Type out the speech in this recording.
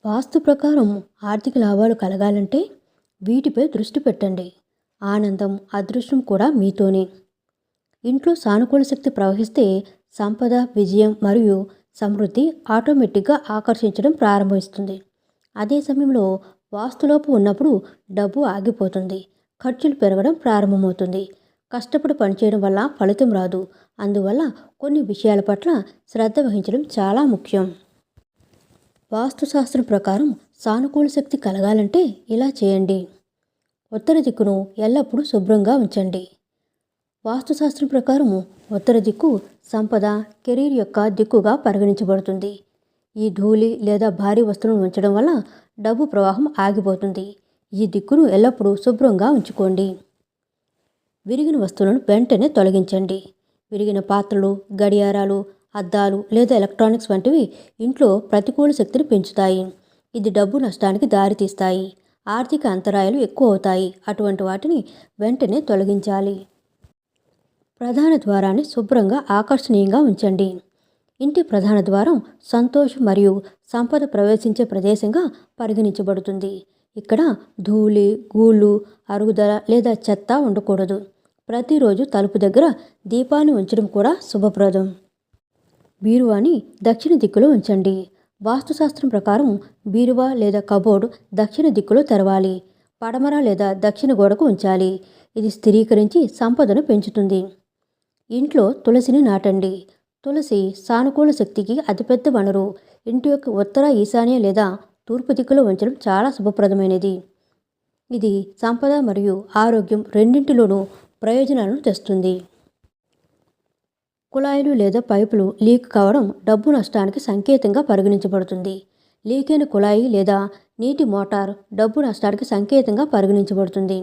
వాస్తు ప్రకారం ఆర్థిక లాభాలు కలగాలంటే వీటిపై దృష్టి పెట్టండి. ఆనందం, అదృష్టం కూడా మీతోనే. ఇంట్లో సానుకూల శక్తి ప్రవహిస్తే సంపద, విజయం మరియు సమృద్ధి ఆటోమేటిక్గా ఆకర్షించడం ప్రారంభిస్తుంది. అదే సమయంలో వాస్తులోపు ఉన్నప్పుడు డబ్బు ఆగిపోతుంది, ఖర్చులు పెరగడం ప్రారంభమవుతుంది. కష్టపడి పనిచేయడం వల్ల ఫలితం రాదు. అందువల్ల కొన్ని విషయాల పట్ల శ్రద్ధ వహించడం చాలా ముఖ్యం. వాస్తుశాస్త్రం ప్రకారం సానుకూల శక్తి కలగాలంటే ఇలా చేయండి. ఉత్తర దిక్కును ఎల్లప్పుడూ శుభ్రంగా ఉంచండి. వాస్తుశాస్త్రం ప్రకారం ఉత్తర దిక్కు సంపద, కెరీర్ యొక్క దిక్కుగా పరిగణించబడుతుంది. ఈ ధూళి లేదా భారీ వస్తువులను ఉంచడం వల్ల డబ్బు ప్రవాహం ఆగిపోతుంది. ఈ దిక్కును ఎల్లప్పుడూ శుభ్రంగా ఉంచుకోండి. విరిగిన వస్తువులను వెంటనే తొలగించండి. విరిగిన పాత్రలు, గడియారాలు, అద్దాలు లేదా ఎలక్ట్రానిక్స్ వంటివి ఇంట్లో ప్రతికూల శక్తిని పెంచుతాయి. ఇది డబ్బు నష్టానికి దారితీస్తాయి. ఆర్థిక అంతరాయాలు ఎక్కువ అవుతాయి. అటువంటి వాటిని వెంటనే తొలగించాలి. ప్రధాన ద్వారాన్ని శుభ్రంగా, ఆకర్షణీయంగా ఉంచండి. ఇంటి ప్రధాన ద్వారం సంతోషం మరియు సంపద ప్రవేశించే ప్రదేశంగా పరిగణించబడుతుంది. ఇక్కడ ధూళి, గూళ్ళు, అరుగుదల లేదా చెత్త ఉండకూడదు. ప్రతిరోజు తలుపు దగ్గర దీపాన్ని ఉంచడం కూడా శుభప్రదం. బీరువాని దక్షిణ దిక్కులో ఉంచండి. వాస్తుశాస్త్రం ప్రకారం బీరువా లేదా కబోర్డు దక్షిణ దిక్కులో తెరవాలి. పడమర లేదా దక్షిణ గోడకు ఉంచాలి. ఇది స్థిరీకరించి సంపదను పెంచుతుంది. ఇంట్లో తులసిని నాటండి. తులసి సానుకూల శక్తికి అతిపెద్ద వనరు. ఇంటి యొక్క ఉత్తర, ఈశాన్య లేదా తూర్పు దిక్కులో ఉంచడం చాలా శుభప్రదమైనది. ఇది సంపద మరియు ఆరోగ్యం రెండింటిలోనూ ప్రయోజనాలను తెస్తుంది. కుళాయిలు లేదా పైపులు లీక్ కావడం డబ్బు నష్టానికి సంకేతంగా పరిగణించబడుతుంది. లీక్ అయిన కుళాయి లేదా నీటి మోటార్ డబ్బు నష్టానికి సంకేతంగా పరిగణించబడుతుంది.